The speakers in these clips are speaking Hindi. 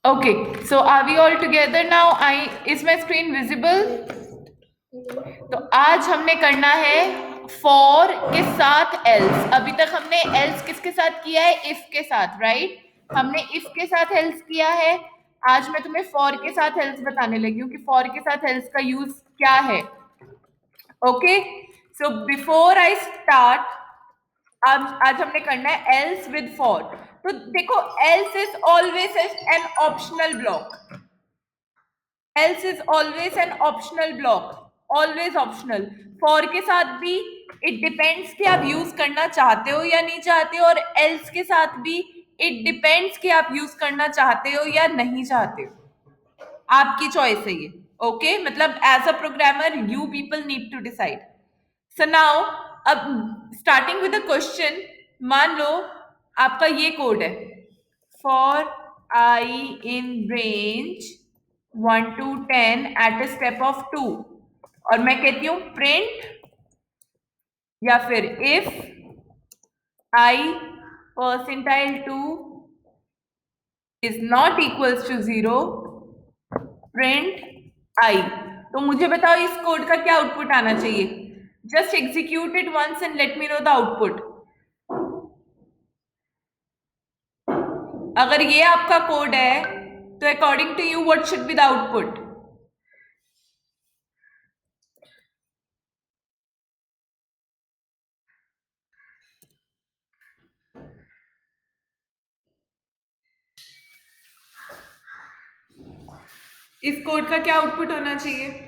Okay, so are we all together now? Is my screen visible? तो आज हमने करना है फॉर के साथ एल्स। अभी तक हमने एल्स किसके साथ किया है? इफ के साथ, राइट? हमने इफ के साथ एल्स किया है। आज मैं तुम्हें फॉर के साथ एल्स बताने लगी हूँ कि फॉर के साथ एल्स का यूज क्या है। Okay, so before I start, आज हमने करना है एल्स विद फॉर। तो देखो, else is always an optional block. Else is always an optional block, always optional. For के साथ भी इट डिपेंड्स कि आप यूज करना चाहते हो या नहीं चाहते हो, और एल्स के साथ भी इट डिपेंड्स कि आप यूज करना चाहते हो या नहीं चाहते हो। आपकी चॉइस है ये। ओके, मतलब as a programmer you people need to decide. So now, अब स्टार्टिंग विद अ क्वेश्चन। मान लो आपका ये कोड है, for i in range 1 to 10 at a step of 2, और मैं कहती हूं प्रिंट या फिर if i percentile 2 is not equals to 0, print i. तो मुझे बताओ इस कोड का क्या आउटपुट आना चाहिए? Just execute it once and let me know the output. अगर ये आपका कोड है तो according to you what should be the output? इस कोड का क्या आउटपुट होना चाहिए?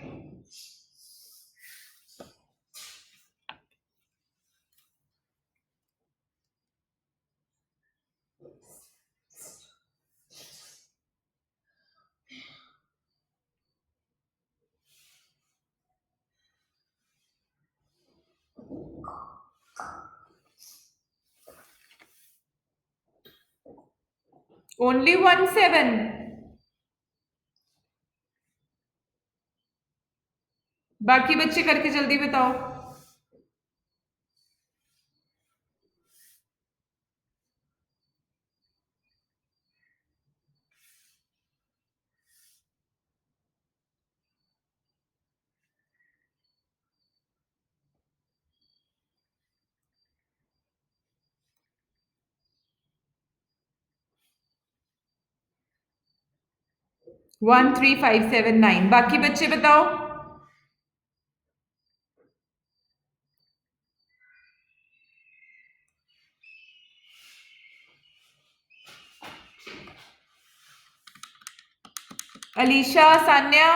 ओनली 17? बाकी बच्चे करके जल्दी बताओ। वन 3 5 7 9। बाकी बच्चे बताओ। अलीशा, सान्या,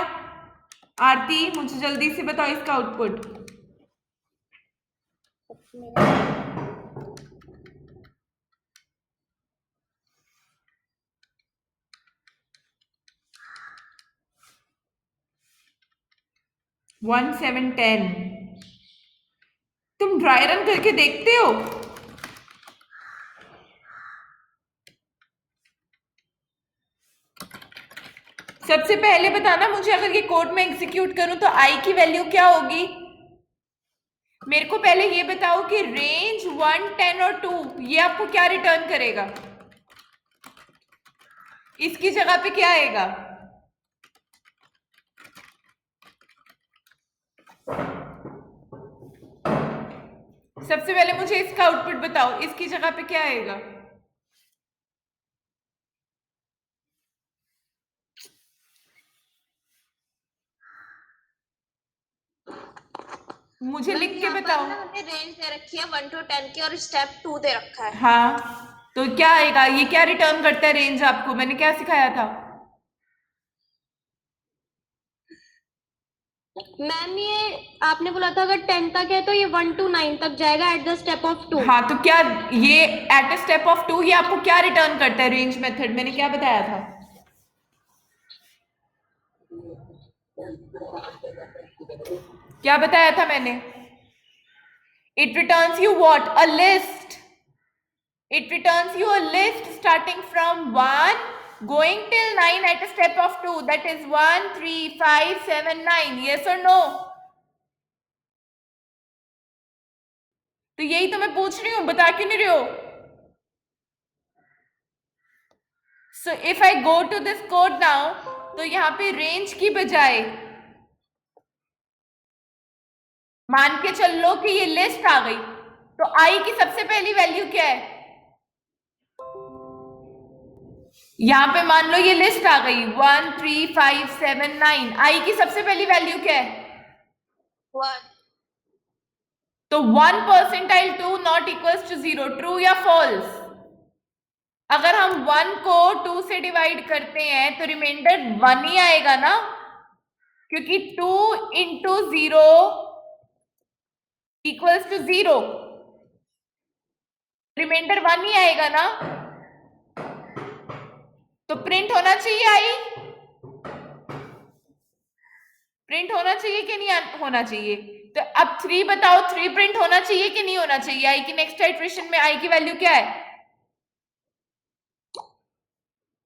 आरती, मुझे जल्दी से बताओ इसका आउटपुट। वन 7 10। तुम ड्राई रन करके देखते हो? सबसे पहले बताना मुझे, अगर ये कोड में एग्जीक्यूट करूं तो आई की वैल्यू क्या होगी? मेरे को पहले ये बताओ कि रेंज 1 10 और 2 ये आपको क्या रिटर्न करेगा? इसकी जगह पे क्या आएगा? सबसे पहले मुझे इसका आउटपुट बताओ, इसकी जगह पे क्या आएगा? मुझे लिख के बताओ। हमने रेंज दे रखी है 1 to 10 की और स्टेप 2 दे रखा है। हाँ, तो क्या आएगा? ये क्या रिटर्न करता है रेंज? आपको मैंने क्या सिखाया था? मैम ये आपने बोला था अगर 10 तक है तो ये 1 to 9 तक जाएगा एट द स्टेप ऑफ 2। हाँ, तो क्या ये एट अ स्टेप ऑफ 2 ये आपको क्या रिटर्न करता है रेंज मेथड? मैंने क्या बताया था? क्या बताया था मैंने? It returns you what? A list. It returns you a list starting from 1 going till 9 at a step of 2. That is 1 3 5 7 9. Yes or no? तो यही तो मैं पूछ रही हूं, बता क्यों नहीं रहे हो? So if I go to this code now, तो यहाँ पे रेंज की बजाय मान के चल लो कि ये लिस्ट आ गई, तो आई की सबसे पहली वैल्यू क्या है? यहां पे मान लो ये लिस्ट आ गई 1 3 5 7 9, आई की सबसे पहली वैल्यू क्या है? 1. तो 1 percentile 2 not equals to 0, true या फॉल्स? अगर हम 1 को 2 से डिवाइड करते हैं तो रिमाइंडर 1 ही आएगा ना, क्योंकि 2 इंटू 0 इक्वल्स टू 0, रिमाइंडर 1 ही आएगा ना, तो प्रिंट होना चाहिए आई, प्रिंट होना चाहिए कि नहीं होना चाहिए? तो अब 3 बताओ, 3 प्रिंट होना चाहिए कि नहीं होना चाहिए? आई की नेक्स्ट इटरेशन में आई की वैल्यू क्या है?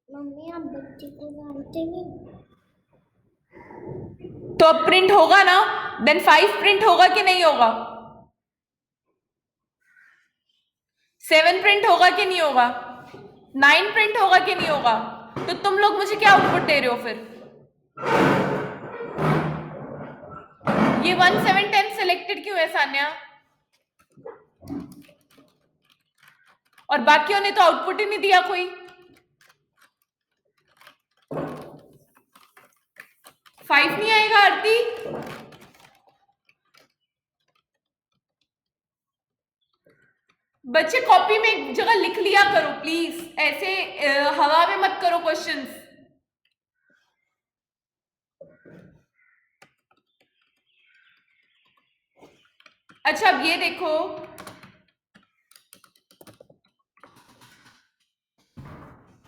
मम्मी आप बच्चे को मारते हैं। तो अब प्रिंट होगा ना, देन 5 प्रिंट होगा कि नहीं होगा? 7 प्रिंट होगा कि नहीं होगा? 9 प्रिंट होगा कि नहीं होगा? तो तुम लोग मुझे क्या आउटपुट दे रहे हो फिर? ये 1 7 10 सिलेक्टेड क्यों है सान्या? और बाकियों ने तो आउटपुट ही नहीं दिया कोई। 5 नहीं आएगा आरती? बच्चे कॉपी में एक जगह लिख लिया करो प्लीज, ऐसे हवा में मत करो क्वेश्चंस। अच्छा अब ये देखो,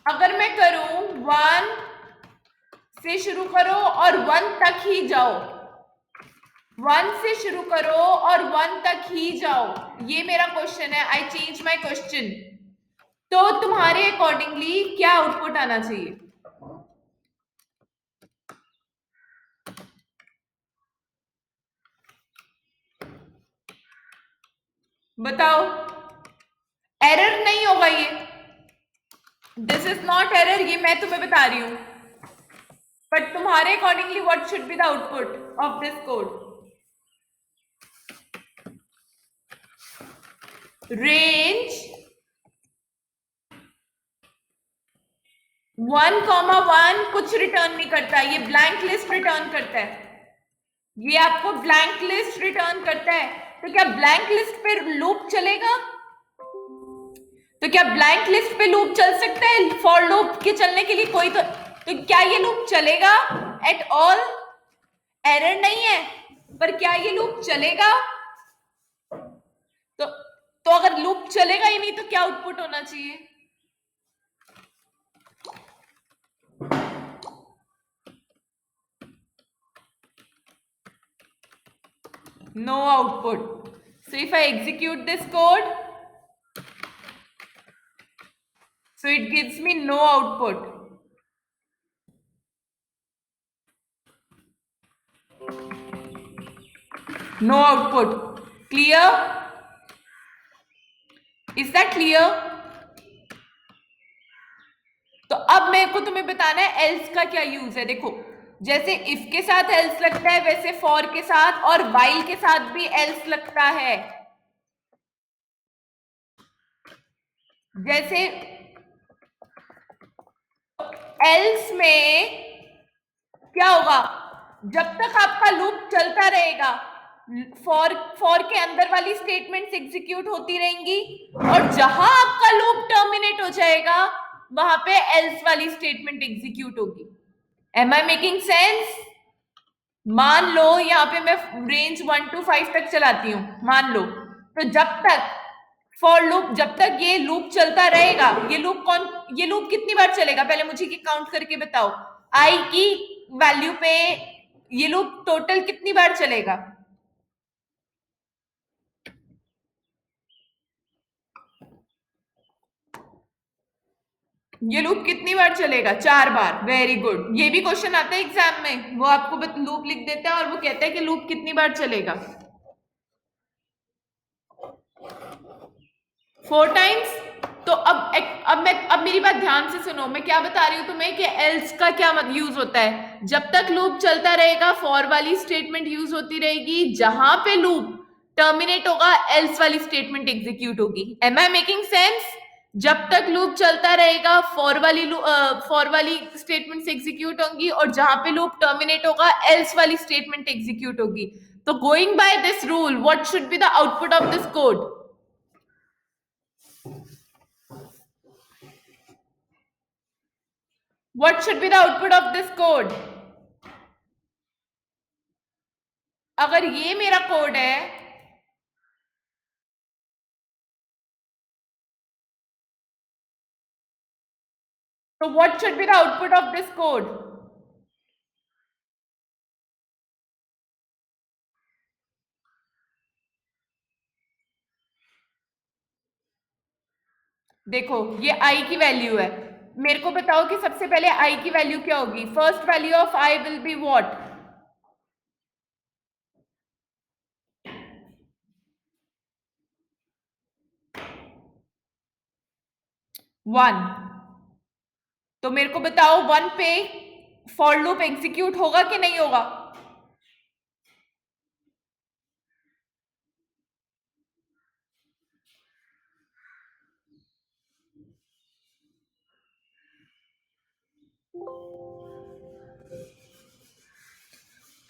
अगर मैं करूं 1 से शुरू करो और 1 तक ही जाओ, 1 से शुरू करो और 1 तक ही जाओ, ये मेरा क्वेश्चन है, आई चेंज माय क्वेश्चन, तो तुम्हारे अकॉर्डिंगली क्या आउटपुट आना चाहिए? बताओ। एरर नहीं होगा ये, दिस इज नॉट एरर, ये मैं तुम्हें बता रही हूं, बट तुम्हारे accordingly what should be the output of this code? Range 1,1 कुछ रिटर्न नहीं करता, ये ब्लैंक लिस्ट रिटर्न करता है, ये आपको ब्लैंक लिस्ट रिटर्न करता है। तो क्या ब्लैंक लिस्ट पे लूप चलेगा? तो क्या ब्लैंक लिस्ट पे लूप चल सकता है? फॉर लूप के चलने के लिए कोई तो क्या ये लूप चलेगा एट ऑल? एरर नहीं है, पर क्या ये लूप चलेगा? तो अगर लूप चलेगा ही नहीं तो क्या आउटपुट होना चाहिए? No output. So if I execute this code, so it gives me no output. No output. Clear? Is that clear? तो अब मेरे को तुम्हें बताना है एल्स का क्या यूज है। देखो, जैसे इफ के साथ एल्स लगता है वैसे फॉर के साथ और व्हाइल के साथ भी एल्स लगता है। जैसे एल्स में क्या होगा, जब तक आपका लूप चलता रहेगा फॉर के अंदर वाली स्टेटमेंट्स एग्जीक्यूट होती रहेंगी, और जहां आपका लूप टर्मिनेट हो जाएगा वहां पे एल्स वाली स्टेटमेंट एग्जीक्यूट होगी। Am I making sense? मान लो यहाँ पे मैं रेंज 1 to 5 तक चलाती हूँ, मान लो, तो जब तक फॉर लूप, जब तक ये लूप चलता रहेगा, ये लूप कितनी बार चलेगा पहले मुझे काउंट करके बताओ। आई की वैल्यू पे ये लूप टोटल कितनी बार चलेगा? ये लूप कितनी बार चलेगा? 4 बार। वेरी गुड, ये भी क्वेश्चन आता है एग्जाम में, वो आपको लूप लिख देता है और वो कहता है कि लूप कितनी बार चलेगा? 4 टाइम्स। तो अब मेरी बात ध्यान से सुनो, मैं क्या बता रही हूँ तुम्हें कि एल्स का क्या यूज होता है। जब तक लूप चलता रहेगा फॉर वाली स्टेटमेंट यूज होती रहेगी, जहां पे लूप टर्मिनेट होगा एल्स वाली स्टेटमेंट एग्जीक्यूट होगी। Am I making sense? जब तक लूप चलता रहेगा फॉर वाली स्टेटमेंट एग्जीक्यूट होंगी, और जहां पे लूप टर्मिनेट होगा एल्स वाली स्टेटमेंट एग्जीक्यूट होगी। तो going by this rule, what should be the output of this code? What should be the output of this code? अगर ये मेरा कोड है, तो what should be the output of this code? देखो ये i की वैल्यू है, मेरे को बताओ कि सबसे पहले i की वैल्यू क्या होगी। First value of i will be what? 1। तो मेरे को बताओ 1 पे फॉर लूप एग्जीक्यूट होगा कि नहीं होगा?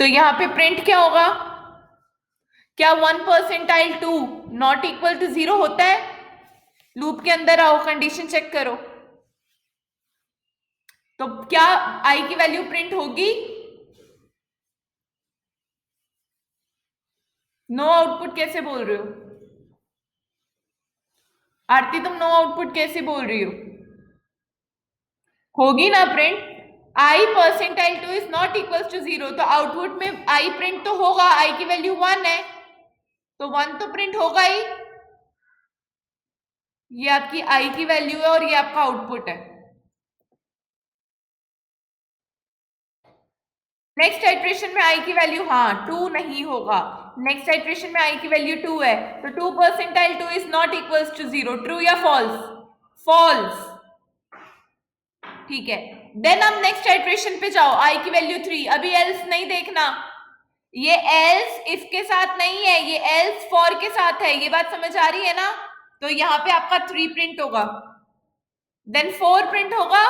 तो यहां पे प्रिंट क्या होगा? क्या 1%2 नॉट इक्वल टू 0 होता है? लूप के अंदर आओ, कंडीशन चेक करो। तो क्या i की वैल्यू प्रिंट होगी? नो आउटपुट कैसे बोल रहे हो आरती? तुम नो आउटपुट कैसे बोल रही हो? होगी ना print. i%2 is not equal to 0, तो आउटपुट में i प्रिंट तो होगा। i की वैल्यू 1 है, तो 1 तो प्रिंट होगा ही। ये आपकी i की वैल्यू है और ये आपका आउटपुट है। नेक्स्ट आइट्रेशन में i की वैल्यू 2 नहीं होगा। नेक्स्ट आइट्रेशन में i की वैल्यू 2 है, तो 2%2 is not equal to 0। True या फॉल्स? फॉल्स। ठीक है, देन अब नेक्स्ट आइट्रेशन पे जाओ, i की वैल्यू 3। अभी एल्स नहीं देखना, ये एल्स इफ के साथ नहीं है, ये एल्स फॉर के साथ है। ये बात समझ आ रही है ना? तो यहां पे आपका 3 प्रिंट होगा, देन 4 प्रिंट होगा,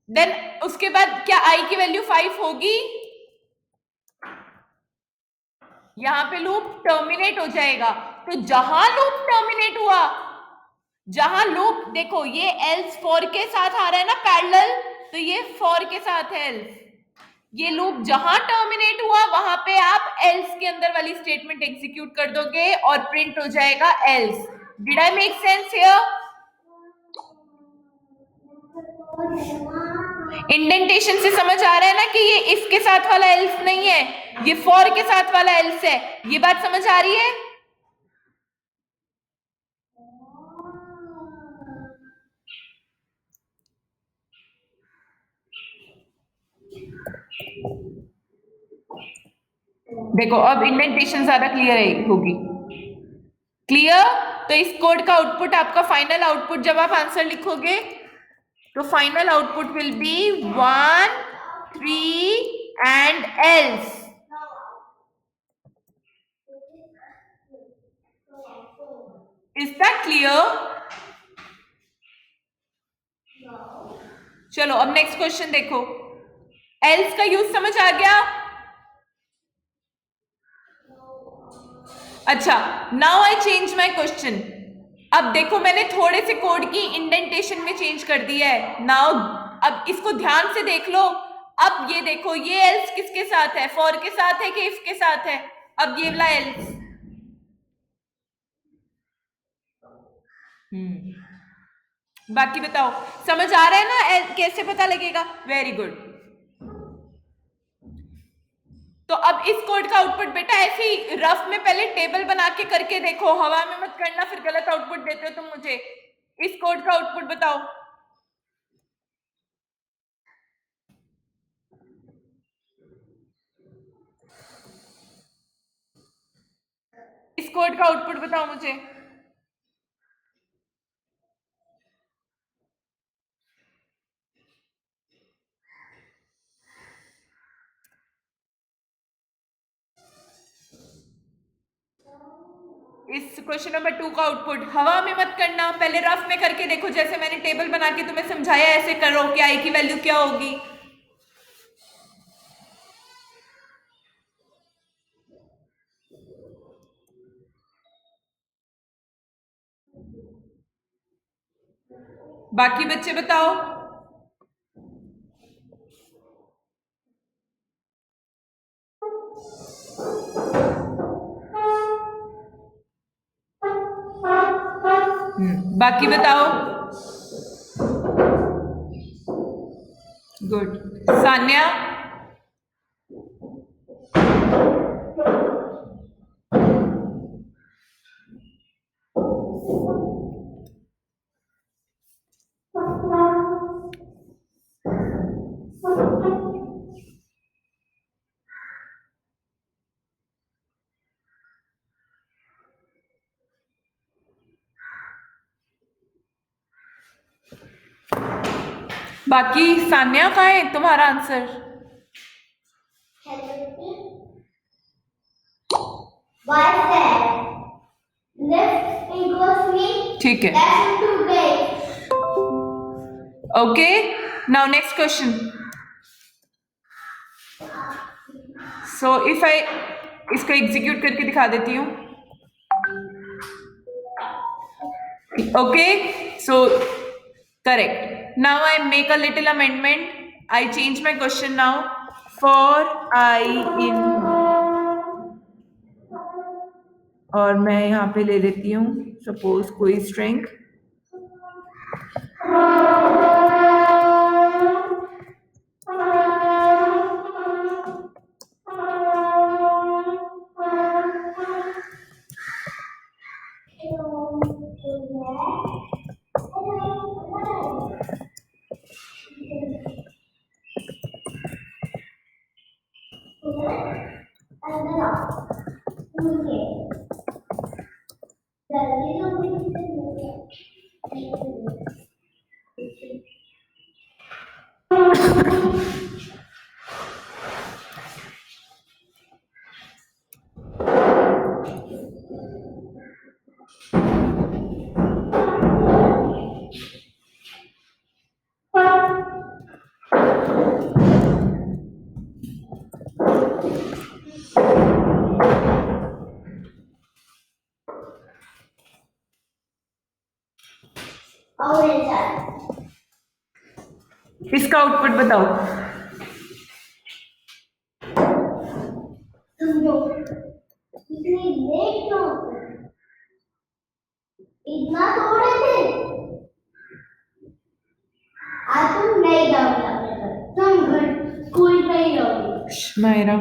देन उसके बाद क्या i की वैल्यू 5 होगी? यहां पे लूप टर्मिनेट हो जाएगा। तो जहां लूप टर्मिनेट हुआ, जहां लूप देखो ये एल्स फॉर के साथ आ रहा है ना पैरेलल, तो ये फॉर के साथ है एल्स। ये लूप जहां टर्मिनेट हुआ वहां पे आप एल्स के अंदर वाली स्टेटमेंट एग्जीक्यूट कर दोगे और प्रिंट हो जाएगा else. Did I make sense here? Indentation से समझ आ रहा है ना कि ये इफ के साथ वाला एल्स नहीं है, ये फॉर के साथ वाला एल्स है। ये बात समझ आ रही है? देखो अब इंडेंटेशन ज्यादा क्लियर होगी। क्लियर? तो इस कोड का आउटपुट, आपका फाइनल आउटपुट जब आप आंसर लिखोगे तो final output will be 1 3 and else. Is that clear? चलो अब नेक्स्ट क्वेश्चन देखो। एल्स का यूज समझ आ गया? अच्छा, now I change my question. अब देखो मैंने थोड़े से कोड की इंडेंटेशन में चेंज कर दिया है। नाउ अब इसको ध्यान से देख लो। अब ये देखो, ये एल्स किसके साथ है? फॉर के साथ है कि इफ के साथ है? अब ये वाला एल्स, बाकी बताओ समझ आ रहा है ना? कैसे पता लगेगा? Very good. तो अब इस कोड का आउटपुट बेटा ऐसे ही रफ में पहले टेबल बना के करके देखो, हवा में मत करना, फिर गलत आउटपुट देते हो तुम मुझे। इस कोड का आउटपुट बताओ। इस इस कोड का आउटपुट बताओ मुझे। इस क्वेश्चन नंबर 2 का आउटपुट हवा में मत करना, पहले रफ में करके देखो, जैसे मैंने टेबल बना के तुम्हें समझाया ऐसे करो कि आई की वैल्यू क्या होगी। बाकी बच्चे बताओ। बाकी बताओ। गुड। सान्या। बाकी सान्या कहाँ है तुम्हारा आंसर? ठीक है। Okay, now next question. So if आई इसको एग्जीक्यूट करके दिखा देती हूँ। Okay, so correct. Now I make a little amendment. I change my question now. For I in, और मैं यहाँ पे ले लेती हूँ सपोज कोई स्ट्रिंग। इसका आउटपुट बताओ। इतना थोड़े थे आज तुम नहीं जाओगे अपने घर, तुम घर स्कूल पे ही रहोगे। मायरा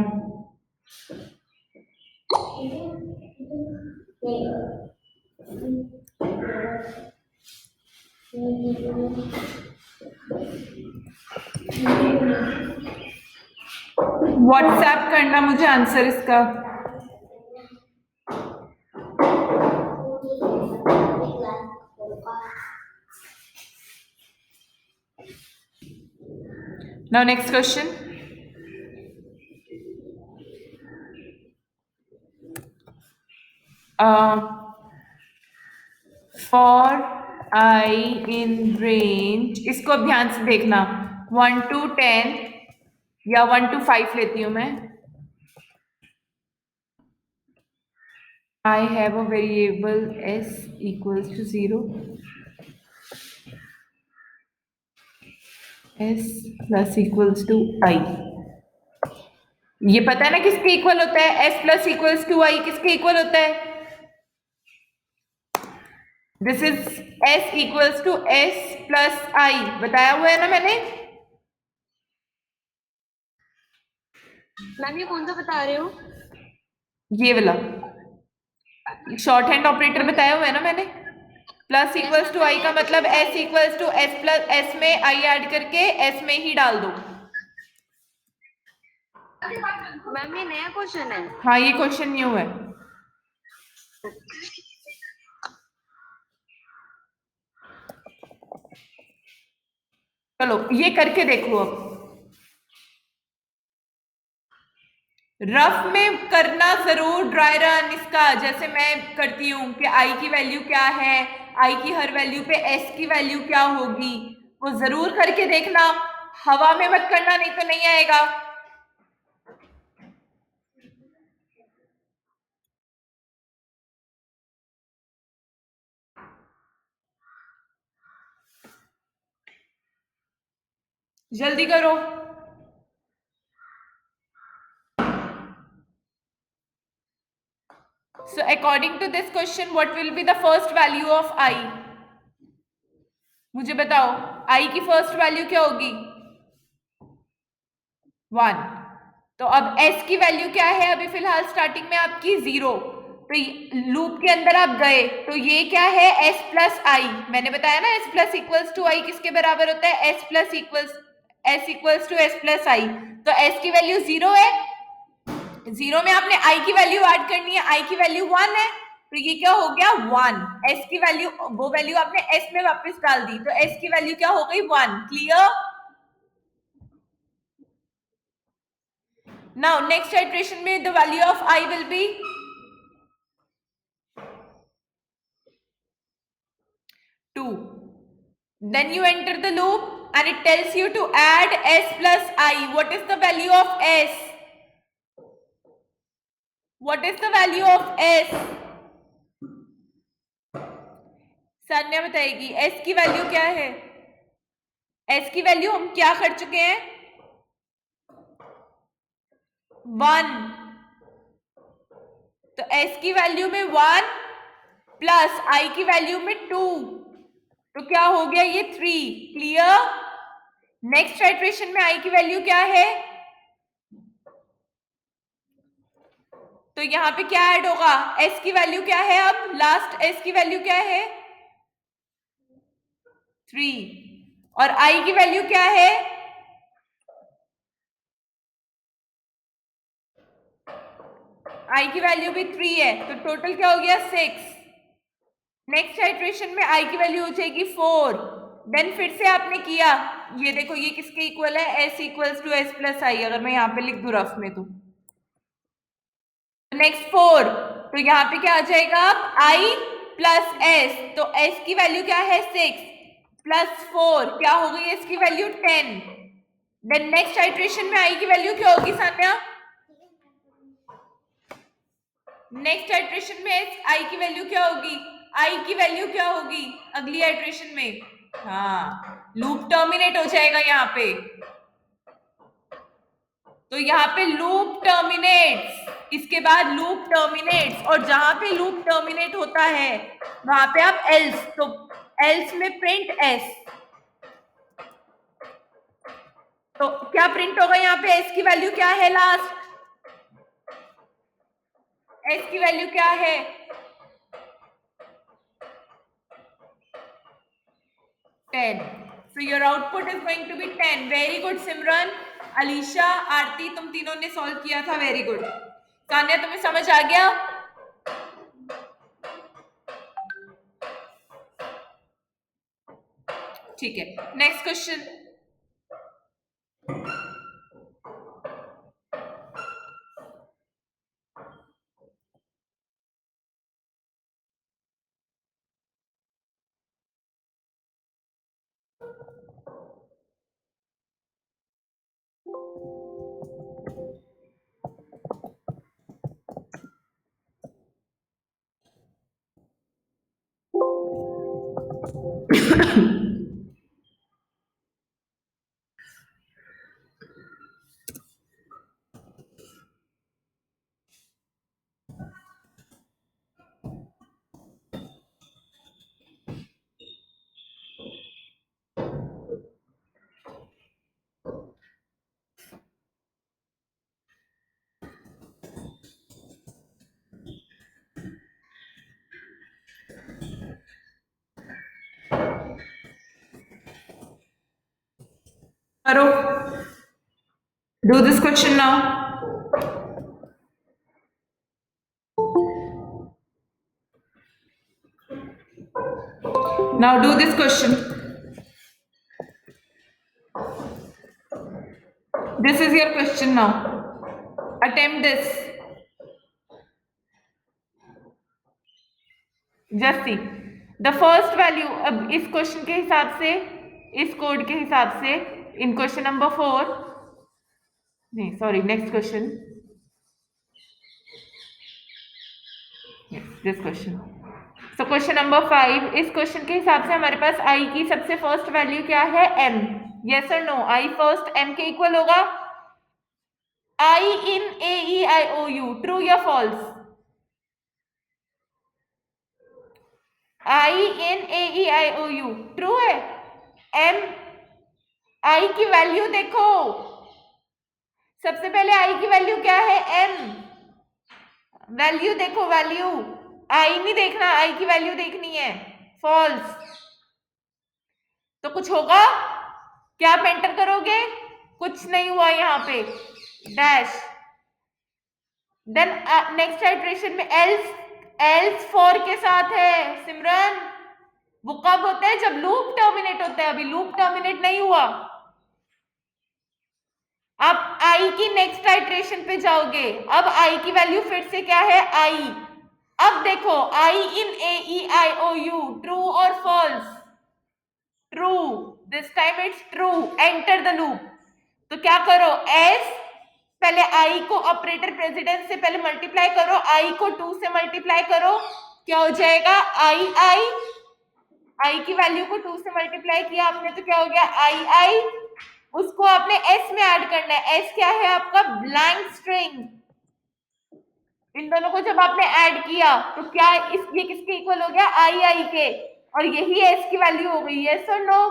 व्हाट्सएप करना मुझे आंसर इसका। Now next question. For I in range, इसको अब ध्यान से देखना, 1 to 10 या 1 to 5 लेती हूँ मैं। I have a variable s equals to 0, s plus equals to I। ये पता है ना किसके इक्वल होता है? s plus equals to I किसके इक्वल होता है? This is s equals to s plus I, बताया हुआ है ना मैंने। मैम ये कौन सा बता रहे हो? ये वाला शॉर्ट हैंड ऑपरेटर बताया हुआ है ना मैंने। प्लस इक्वल्स टू आई का मतलब s equals to s plus s में i ऐड करके s में ही डाल दो। मैम ये नया क्वेश्चन है। हाँ, ये क्वेश्चन न्यू है। चलो ये करके देखो अब। रफ में करना जरूर ड्राई रन इसका, जैसे मैं करती हूँ कि आई की वैल्यू क्या है, आई की हर वैल्यू पे एस की वैल्यू क्या होगी, वो जरूर करके देखना। हवा में मत करना, नहीं तो नहीं आएगा। जल्दी करो। So according to this question, what will be the first value of I? मुझे बताओ, I की फर्स्ट वैल्यू क्या होगी? 1। तो अब S की वैल्यू क्या है? अभी फिलहाल स्टार्टिंग में आपकी 0। तो लूप के अंदर आप गए तो ये क्या है? S plus i. मैंने बताया ना S plus equals to i किसके बराबर होता है? S plus equals S equals to S plus i. तो S की वैल्यू 0 है, 0 में आपने I की वैल्यू ऐड करनी है, I की वैल्यू 1 है, तो ये क्या हो गया? 1। S की वैल्यू, वो वैल्यू आपने S में वापस डाल दी, तो S की वैल्यू क्या हो गई? 1। क्लियर? Now next iteration में the value of I will be 2. Then you enter the loop and it tells you to add S plus I. What is the value of S? What is the value of S? Sanya बताएगी S की वैल्यू क्या है? S की वैल्यू हम क्या कर चुके हैं? 1। तो S की वैल्यू में 1 प्लस I की वैल्यू में 2, तो क्या हो गया? ये 3। क्लियर? नेक्स्ट आइटरेशन में I की वैल्यू क्या है? तो यहां पे क्या ऐड होगा? S की वैल्यू क्या है? अब लास्ट S की वैल्यू क्या है? 3। और I की वैल्यू क्या है? I की वैल्यू भी 3 है, तो टोटल क्या हो गया? 6। नेक्स्ट आइटरेशन में I की वैल्यू हो जाएगी 4। देन फिर से आपने किया, ये देखो ये किसके इक्वल है? S equals to S plus i. अगर मैं यहाँ पे लिख दूं रफ में तो नेक्स्ट 4, तो यहाँ पे क्या आ जाएगा? अब I प्लस S, तो S की वैल्यू क्या है? 6 प्लस 4 क्या हो गई? S की वैल्यू 10। देन नेक्स्ट आइटरेशन में I की वैल्यू क्या होगी सान्या? नेक्स्ट आइटरेशन में I की वैल्यू क्या होगी? I की वैल्यू क्या होगी अगली आइटरेशन में? हाँ, लूप टर्मिनेट हो जाएगा यहाँ पे। तो यहाँ पे लूप टर्मिनेट्स, इसके बाद लूप टर्मिनेट्स, और जहां पे लूप टर्मिनेट होता है वहां पे आप एल्स, तो एल्स में प्रिंट एस। तो क्या प्रिंट होगा यहाँ पे? एस की वैल्यू क्या है लास्ट? एस की वैल्यू क्या है? 10। So your output is going to be 10. Very good सिमरन, अलीशा, आरती, तुम तीनों ने सॉल्व किया था। Very good. सान्या तुम्हें समझ आ गया? ठीक है, नेक्स्ट क्वेश्चन। करो, do this question now. Now do this question. This is your question now. Attempt this. Just see. The first value, अब इस क्वेश्चन के हिसाब से, इस कोड के हिसाब से, in question number 4, नहीं sorry, next question. Yes, this question. So question number 5, इस क्वेश्चन के हिसाब से हमारे पास I की सबसे फर्स्ट वैल्यू क्या है? M. Yes or no? I first M के इक्वल होगा I in A E I O U. True या false? I in A E I O U. True है? M I की वैल्यू देखो, सबसे पहले I की वैल्यू क्या है? M. वैल्यू देखो, वैल्यू I नहीं देखना, I की वैल्यू देखनी है. फॉल्स. तो कुछ होगा क्या? आप एंटर करोगे, कुछ नहीं हुआ यहाँ पे, डैश. देन नेक्स्ट आइटरेशन में एल्स फॉर के साथ है. सिमरन, वो कब होता है? जब लूप टर्मिनेट होता है. अभी लूप टर्मिनेट नहीं हुआ. आप आई की नेक्स्ट आइटरेशन पे जाओगे. अब आई की वैल्यू फिर से क्या है? आई. अब देखो I in A E I O U. True और false? True. This time it's true. Enter the loop. तो क्या करो? एस, पहले आई को ऑपरेटर प्रेसिडेंस से पहले मल्टीप्लाई करो. आई को 2 से मल्टीप्लाई करो. क्या हो जाएगा? आई आई. आई की वैल्यू को 2 से मल्टीप्लाई किया आपने तो क्या हो गया? आई आई. उसको आपने एस में ऐड करना है. एस क्या है आपका? Blank string. इन दोनों को जब आपने ऐड किया तो क्या ये किसके इक्वल हो गया? आई आई के. और यही एस की वैल्यू हो गई. यस और नो?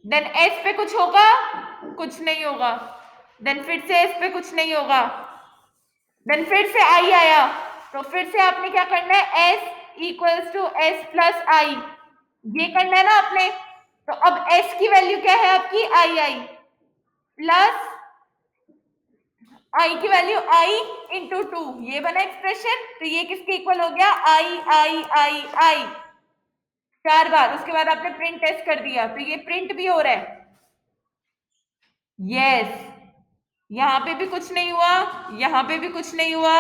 देन एस पे कुछ होगा? कुछ नहीं होगा. देन फिर से एस पे कुछ नहीं होगा. देन फिर से आई आया तो फिर से आपने क्या करना है? S equals to S plus i. ये करना है ना आपने. तो अब एस की वैल्यू क्या है आपकी? आई आई प्लस आई की वैल्यू आई इंटू 2. ये बना एक्सप्रेशन. तो ये किसके इक्वल हो गया? आई आई आई आई 4 बार. उसके बाद आपने प्रिंट टेस्ट कर दिया तो ये प्रिंट भी हो रहा है. यस. यहां पे भी कुछ नहीं हुआ, यहां पे भी कुछ नहीं हुआ.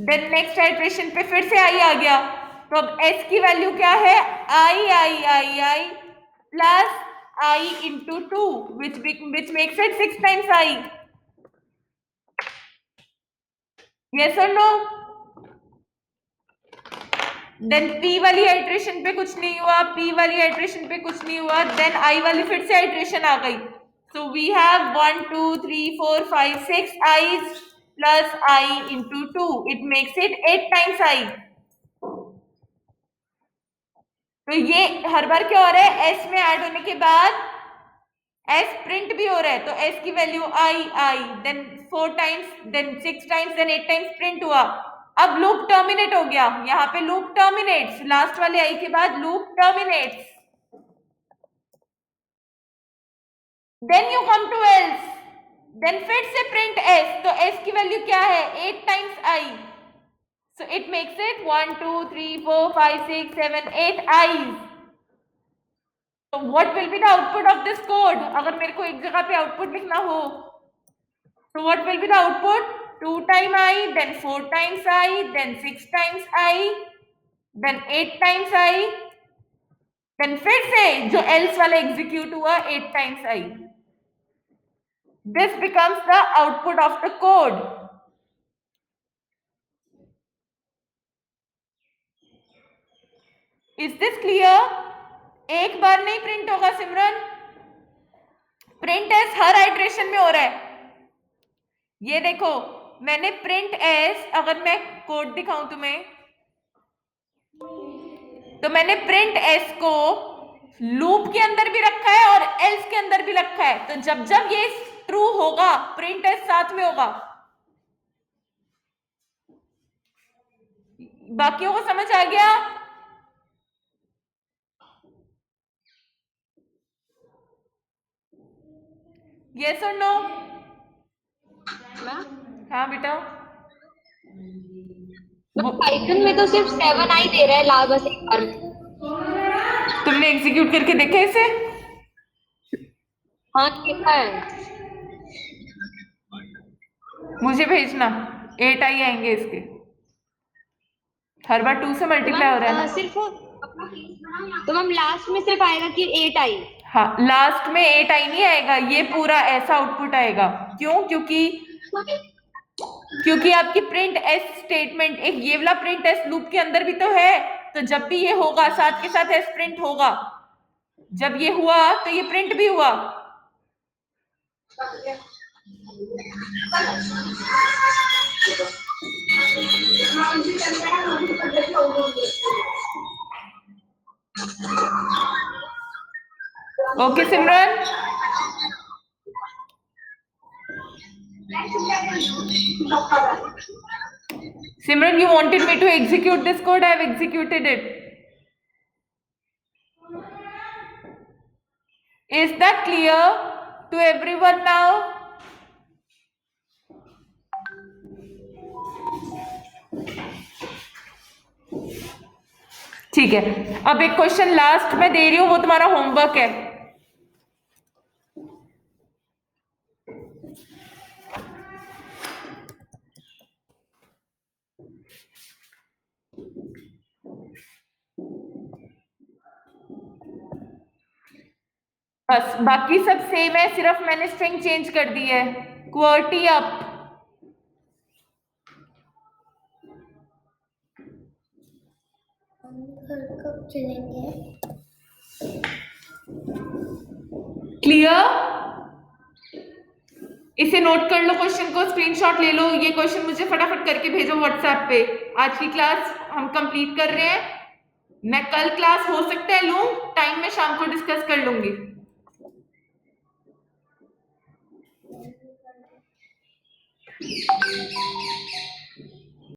देन नेक्स्ट आइटरेशन पे फिर से आई आ गया. तो अब एस की वैल्यू क्या है? I i i i plus I into 2 which makes it 6 times i. Yes और नो? देन पी वाली आइटरेशन पे कुछ नहीं हुआ, पी वाली आइटरेशन पे कुछ नहीं हुआ. देन आई वाली फिर से आइटरेशन आ गई. So we have 1 2 3 4 5 6 I's plus I into 2. It makes it 8 times I. तो ये हर बार क्या हो रहा है? एस में ऐड होने के बाद एस प्रिंट भी हो रहा है. तो एस की value i i. Then 4 times, then 6 times, then 8 times print हुआ. अब लूप टर्मिनेट हो गया. यहाँ पे लूप टर्मिनेट्स. लास्ट वाले आई के बाद loop terminates. Then you come to else. Then फिर से प्रिंट एस. तो एस की वैल्यू क्या है? 8 times I. So it makes it 1 2 3 4 5 6 7 8 eyes. So what will be the output of this code? अगर मेरे को एक जगह पे आउटपुट लिखना हो, so what will be the output? 2 times I, then 4 times I, then 6 times I, then 8 times I, then फिर से जो else वाला एग्जीक्यूट हुआ 8 times I. This becomes the output of the code. Is this clear? एक बार नहीं प्रिंट होगा सिमरन. प्रिंट एस हर आइटरेशन में हो रहा है. ये देखो मैंने प्रिंट एस, अगर मैं कोड दिखाऊं तुम्हें, तो मैंने प्रिंट एस को लूप के अंदर भी रखा है और एल्स के अंदर भी रखा है. तो जब जब ये ट्रू होगा प्रिंट एस साथ में होगा. बाकियों को समझ आ गया? Yes or no? हाँ बेटा, पाइथन में तो सिर्फ 7 आई दे रहा है ला बस एक बार में। तुमने एग्जीक्यूट करके देखा इसे? हाँ देखा है। मुझे भेजना, 8 आई आएंगे इसके। हर बार 2 से मल्टीप्लाई हो रहा है ना। सिर्फ तो मैम लास्ट में सिर्फ आएगा कि 8 आई। हाँ, लास्ट में 8 आई नहीं आएगा, ये पूरा ऐसा आउटपुट आएगा। क्यों? क्योंकि आपकी प्रिंट एस स्टेटमेंट, एक ये वाला प्रिंट एस लूप के अंदर भी तो है, तो जब भी ये होगा साथ के साथ एस प्रिंट होगा। जब ये हुआ तो ये प्रिंट भी हुआ। Okay Simran, Simran, you wanted me to execute this code. I have executed it. Is that clear to everyone now? ठीक है, अब एक क्वेश्चन लास्ट में दे रही हूं, वो तुम्हारा होमवर्क है। बस बाकी सब सेम है, सिर्फ मैंने स्ट्रिंग चेंज कर दी है। QWERTY up. घर कब चलेंगे? क्लियर? इसे नोट कर लो, क्वेश्चन को स्क्रीनशॉट ले लो। ये क्वेश्चन मुझे फटाफट करके भेजो व्हाट्सएप पे। आज की क्लास हम कंप्लीट कर रहे हैं। मैं कल क्लास हो सकता है लूं, टाइम में शाम को डिस्कस कर लूंगी।